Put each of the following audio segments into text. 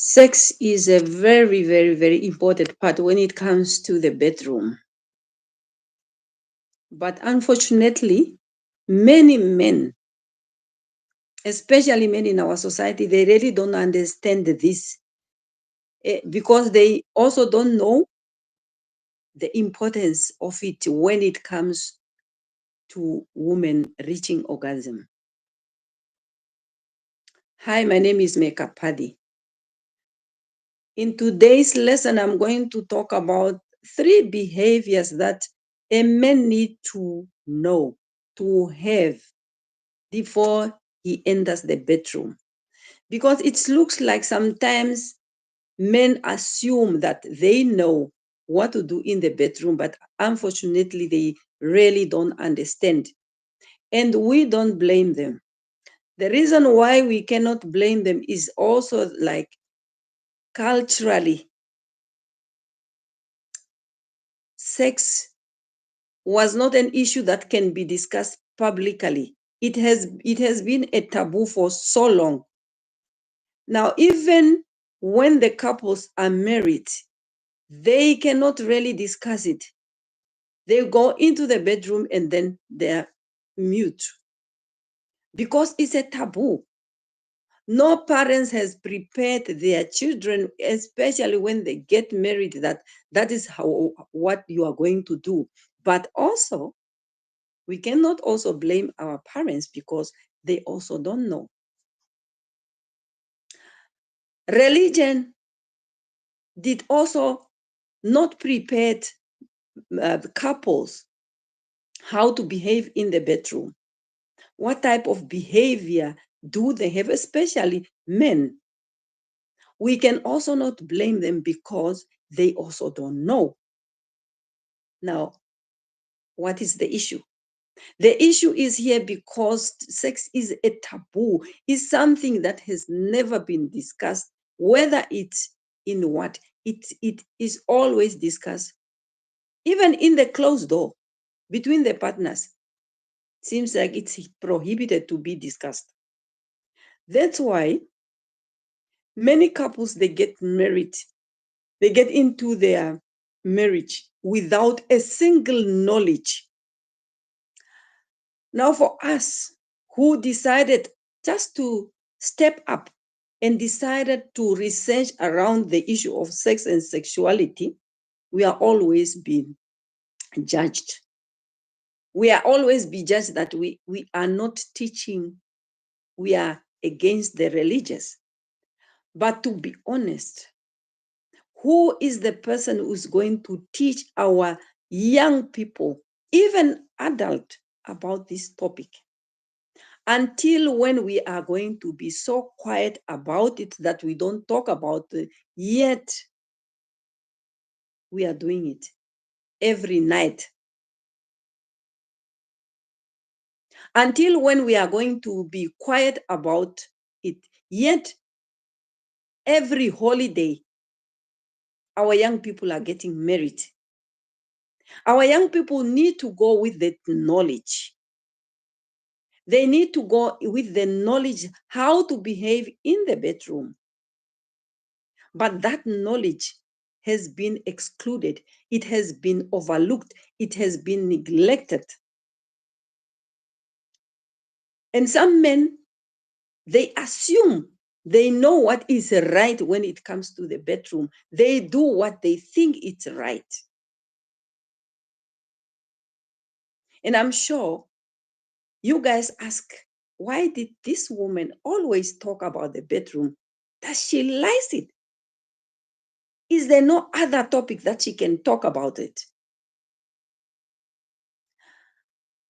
Sex is a very, very, very important part when it comes to the bedroom. But unfortunately, many men, especially men in our society, they really don't understand this because they also don't know the importance of it when it comes to women reaching orgasm. Hi, my name is Kapadhi. In today's lesson, I'm going to talk about 3 behaviors that a man need to know, to have before he enters the bedroom. Because it looks like sometimes men assume that they know what to do in the bedroom, but unfortunately, they really don't understand. And we don't blame them. The reason why we cannot blame them is also like culturally, sex was not an issue that can be discussed publicly. It has been a taboo for so long. Now, even when the couples are married, they cannot really discuss it. They go into the bedroom and then they're mute because it's a taboo. No parents has prepared their children, especially when they get married, that is what you are going to do. But also, we cannot also blame our parents because they also don't know. Religion did also not prepare couples how to behave in the bedroom. What type of behavior do they have, especially men? We can also not blame them because they also don't know. Now, what is the issue? The issue is here because sex is a taboo, is something that has never been discussed, whether it's in what, it is always discussed. Even in the closed door between the partners, seems like it's prohibited to be discussed. That's why many couples, they get married, they get into their marriage without a single knowledge. Now, for us who decided just to step up and decided to research around the issue of sex and sexuality, we are always being judged. We are always be judged that we are not teaching, we are against the religious. But to be honest, who is the person who's going to teach our young people, even adult, about this topic? Until when we are going to be so quiet about it that we don't talk about it, yet we are doing it every night. Until when we are going to be quiet about it, yet every holiday, our young people are getting married. Our young people need to go with the knowledge. They need to go with the knowledge how to behave in the bedroom. But that knowledge has been excluded. It has been overlooked. It has been neglected. And some men, they assume they know what is right when it comes to the bedroom. They do what they think is right. And I'm sure you guys ask, why did this woman always talk about the bedroom? Does she like it? Is there no other topic that she can talk about it?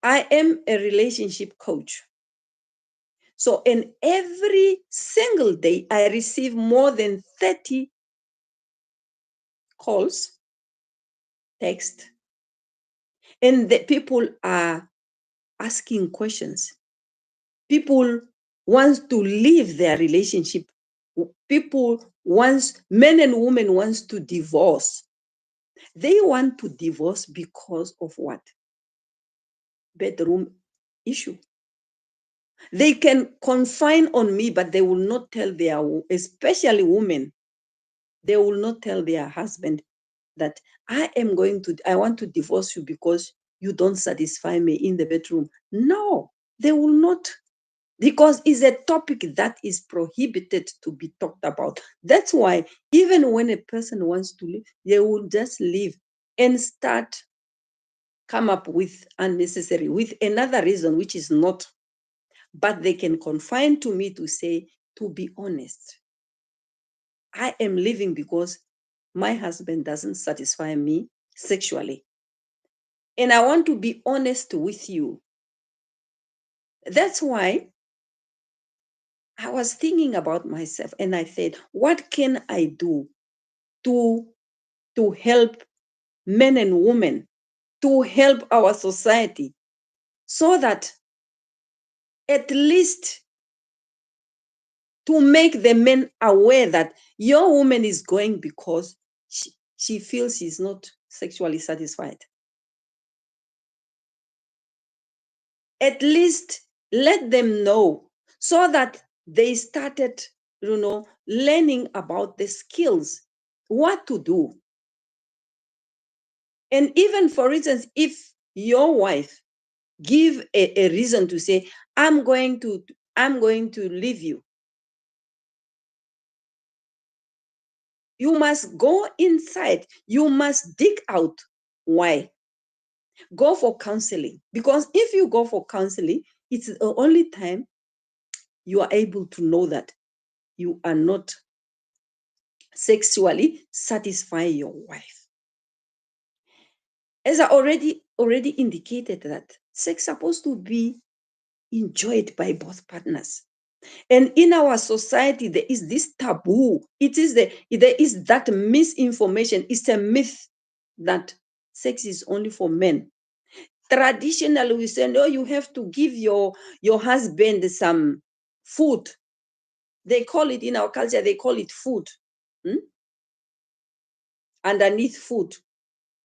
I am a relationship coach. So in every single day, I receive more than 30 calls, text, and the people are asking questions. People want to leave their relationship. People wants, men and women wants to divorce. They want to divorce because of what? Bedroom issue. They can confine on me, but they will not tell their, especially women, They will not tell their husband that I want to divorce you because you don't satisfy me in the bedroom. No, they will not, because it's a topic that is prohibited to be talked about. That's why even when a person wants to leave, they will just leave and come up with another reason, which is not, but they can confine to me to say, to be honest, I am leaving because my husband doesn't satisfy me sexually. And I want to be honest with you. That's why I was thinking about myself and I said, what can I do to, to help men and women, to help our society, so that at least to make the men aware that your woman is going because she feels she's not sexually satisfied. At least let them know, so that they started, learning about the skills, what to do. And even, for instance, if your wife give a reason to say, I'm going to leave you, you must go inside, you must dig out why. Go for counseling, because if you go for counseling, it's the only time you are able to know that you are not sexually satisfying your wife. As I already indicated, that sex is supposed to be enjoyed by both partners. And in our society, there is this taboo. There is that misinformation. It's a myth that sex is only for men. Traditionally, we say, no, you have to give your husband some food. They call it, in our culture, they call it food. Underneath food,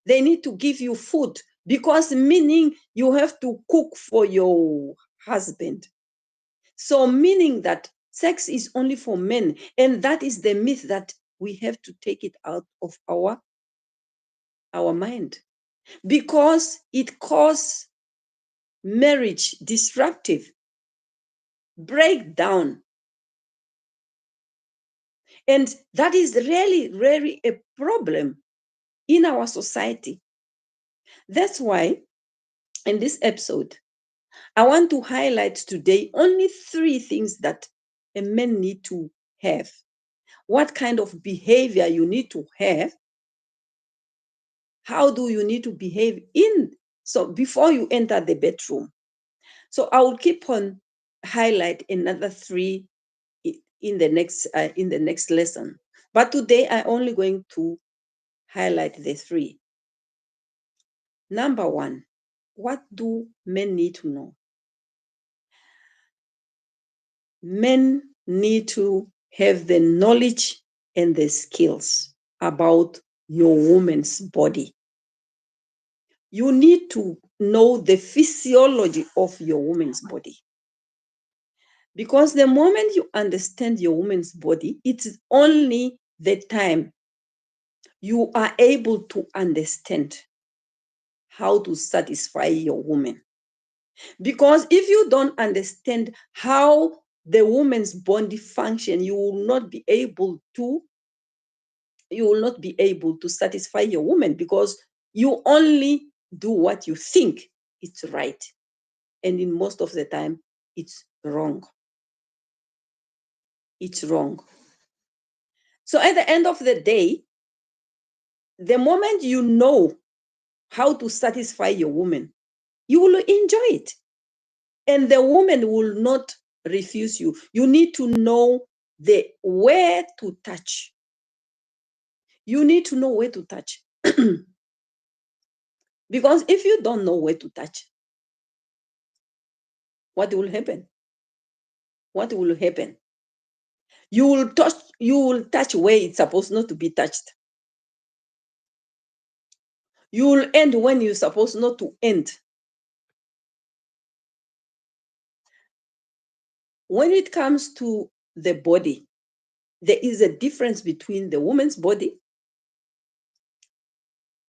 they need to give you food, because meaning you have to cook for your husband. So meaning that sex is only for men. And that is the myth that we have to take it out of our mind, because it causes marriage disruptive breakdown. And that is really, really a problem in our society. That's why in this episode, I want to highlight today only 3 things that a man need to have. What kind of behavior you need to have? How do you need to behave so before you enter the bedroom? So I will keep on highlight another 3 in the next lesson. But today I'm only going to highlight the 3. Number 1, what do men need to know? Men need to have the knowledge and the skills about your woman's body. You need to know the physiology of your woman's body. Because the moment you understand your woman's body, it's only the time you are able to understand how to satisfy your woman. Because if you don't understand how the woman's body function, you will not be able to satisfy your woman, because you only do what you think it's right. And in most of the time, it's wrong. It's wrong. So at the end of the day, the moment you know how to satisfy your woman, you will enjoy it. And the woman will not refuse you. You need to know where to touch. You need to know where to touch. Because if you don't know where to touch, what will happen? What will happen? You will touch where it's supposed not to be touched. You will end when you're supposed not to end. When it comes to the body, there is a difference between the woman's body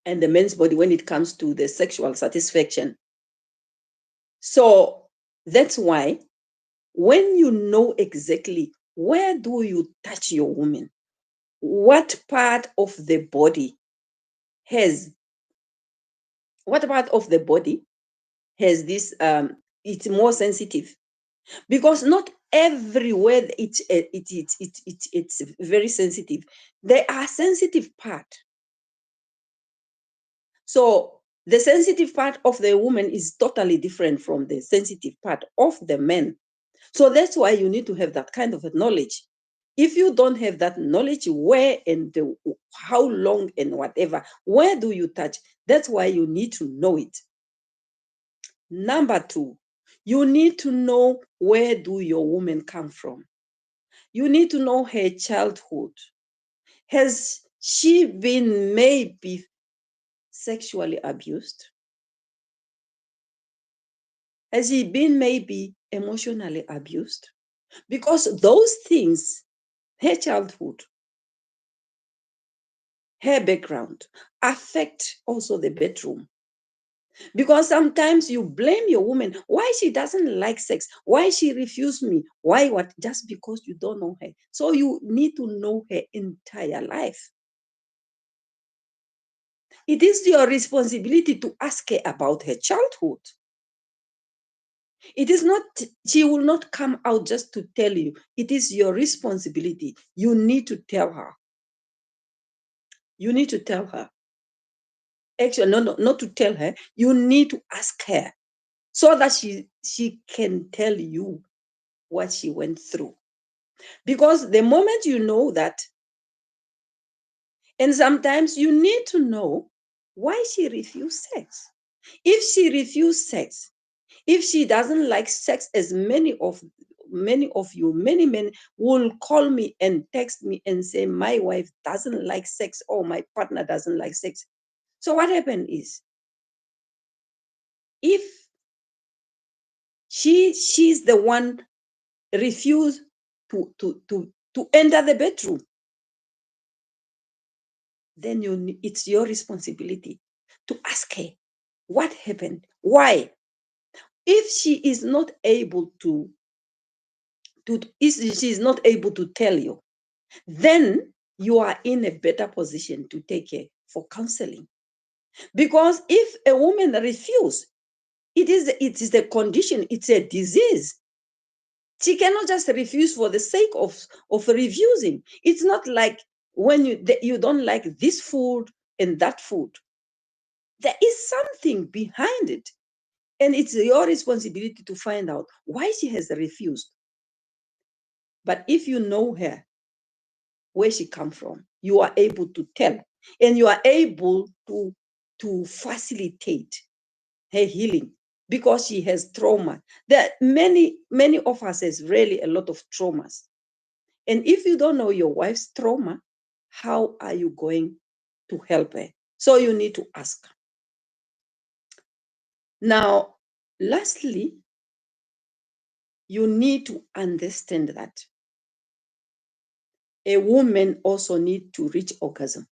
and the man's body when it comes to the sexual satisfaction. So that's why when you know exactly where do you touch your woman, what part of the body has this it's more sensitive, because not everywhere it's very sensitive. There are sensitive part. So the sensitive part of the woman is totally different from the sensitive part of the man. So that's why you need to have that kind of knowledge. If you don't have that knowledge, where and how long and whatever, where do you touch? That's why you need to know it. Number two, you need to know where do your woman come from. You need to know her childhood. Has she been maybe sexually abused? Has he been maybe emotionally abused? Because those things, her childhood, her background, affect also the bedroom. Because sometimes you blame your woman, why she doesn't like sex, why she refused me, why what, just because you don't know her. So you need to know her entire life. It is your responsibility to ask her about her childhood. It is not, she will not come out just to tell you. It is your responsibility. You need to tell her. You need to tell her. Actually, no, not to tell her. You need to ask her so that she can tell you what she went through. Because the moment you know that, and sometimes you need to know why she refused sex. If she refused sex, if she doesn't like sex, as many of you, many men will call me and text me and say, my wife doesn't like sex, or my partner doesn't like sex. So what happened is, if she's the one refused to enter the bedroom, then it's your responsibility to ask her what happened, why. If she is not able if she is not able to tell you, then you are in a better position to take her for counseling. Because if a woman refuses, it is a condition, it's a disease. She cannot just refuse for the sake of refusing. It's not like when you don't like this food and that food. There is something behind it. And it's your responsibility to find out why she has refused. But if you know her, where she come from, you are able to tell, and you are able to facilitate her healing, because she has trauma. There many of us has really a lot of traumas. And if you don't know your wife's trauma, how are you going to help her? So you need to ask. Now, lastly, you need to understand that a woman also needs to reach orgasm.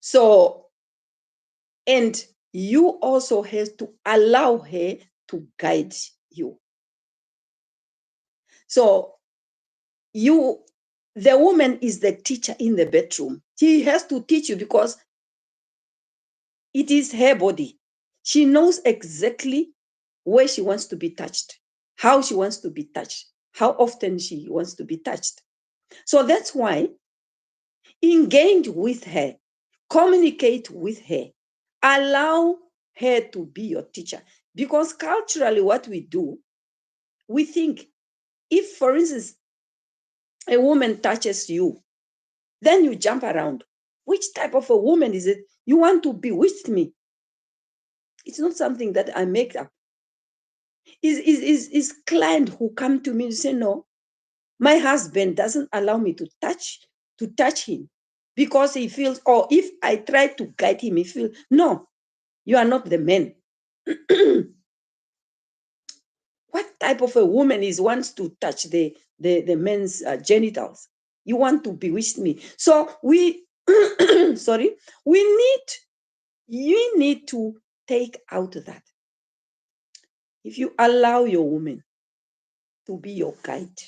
So, and you also have to allow her to guide you. So the woman is the teacher in the bedroom. She has to teach you, because it is her body. She knows exactly where she wants to be touched, how she wants to be touched, how often she wants to be touched. So that's why engage with her, communicate with her, allow her to be your teacher. Because culturally, what we do, we think, if, for instance, a woman touches you, then you jump around. Which type of a woman is it you want to be with me? It's not something that I make up. Is client who come to me and say, no, my husband doesn't allow me to touch him, because he feels, or if I try to guide him, he feels, no, you are not the man. What What type of a woman wants to touch the men's genitals? You want to bewitch me? So we, sorry, you need to take out that. If you allow your woman to be your guide,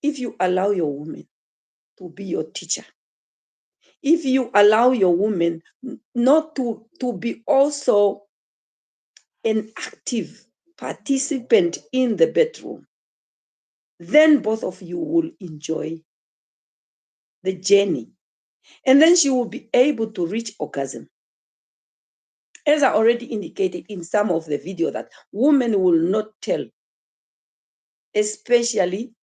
if you allow your woman to be your teacher, if you allow your woman not to be also an active participant in the bedroom, then both of you will enjoy the journey. And then she will be able to reach orgasm. As I already indicated in some of the video, that women will not tell, especially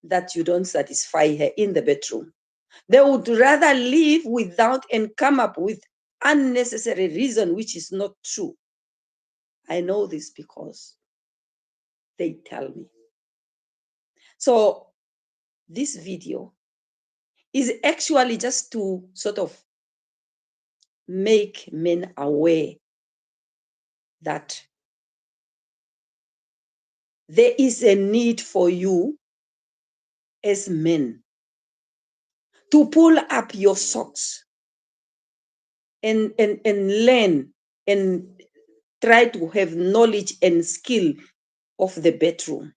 that you don't satisfy her in the bedroom. They would rather leave without and come up with unnecessary reason, which is not true. I know this because they tell me. So this video is actually just to sort of make men aware that there is a need for you as men to pull up your socks and learn and try to have knowledge and skill of the bedroom.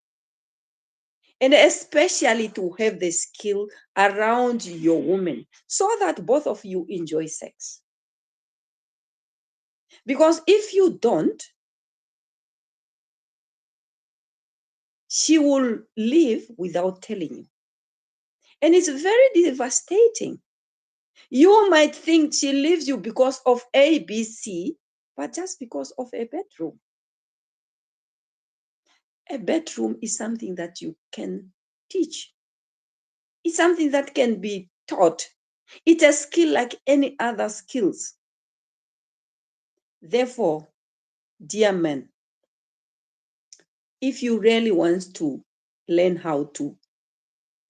And especially to have the skill around your woman so that both of you enjoy sex. Because if you don't, she will leave without telling you. And it's very devastating. You might think she leaves you because of A, B, C, but just because of a bedroom. A bedroom is something that you can teach. It's something that can be taught. It's a skill like any other skills. Therefore, dear men, if you really want to learn how to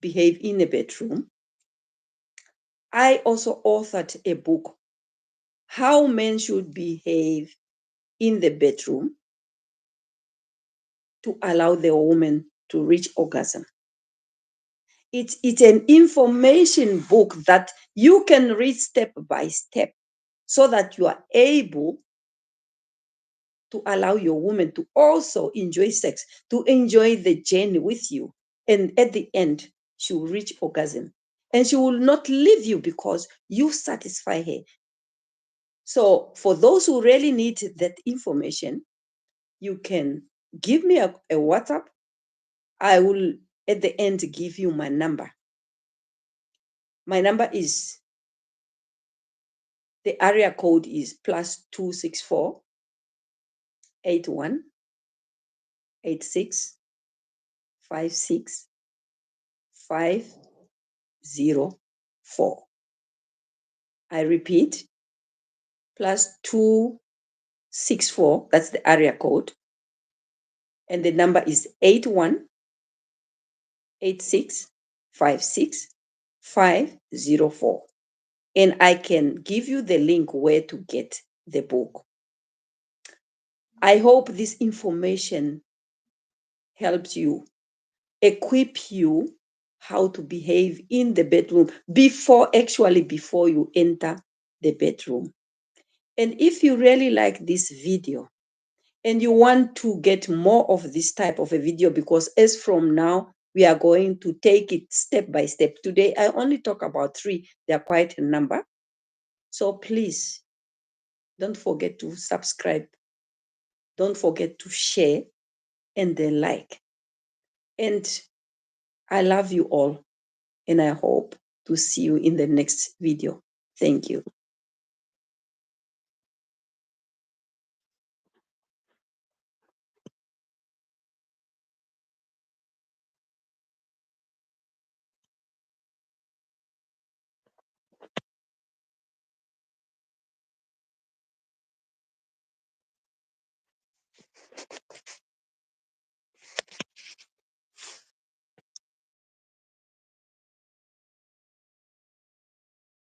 behave in a bedroom, I also authored a book, How Men Should Behave in the Bedroom to Allow the Woman to Reach Orgasm. It's an information book that you can read step by step so that you are able to allow your woman to also enjoy sex, to enjoy the journey with you. And at the end, she will reach orgasm. And she will not leave you because you satisfy her. So for those who really need that information, you can give me a WhatsApp. I will, at the end, give you my number. My number is, the area code is +264 81 86 56 504. I repeat, +264, that's the area code. And the number is 81 86 56 504. And I can give you the link where to get the book. I hope this information helps you, equip you how to behave in the bedroom before you enter the bedroom. And if you really like this video and you want to get more of this type of a video, because as from now, we are going to take it step by step. Today, I only talk about 3. They are quite a number. So please, don't forget to subscribe. Don't forget to share and then like. And I love you all. And I hope to see you in the next video. Thank you.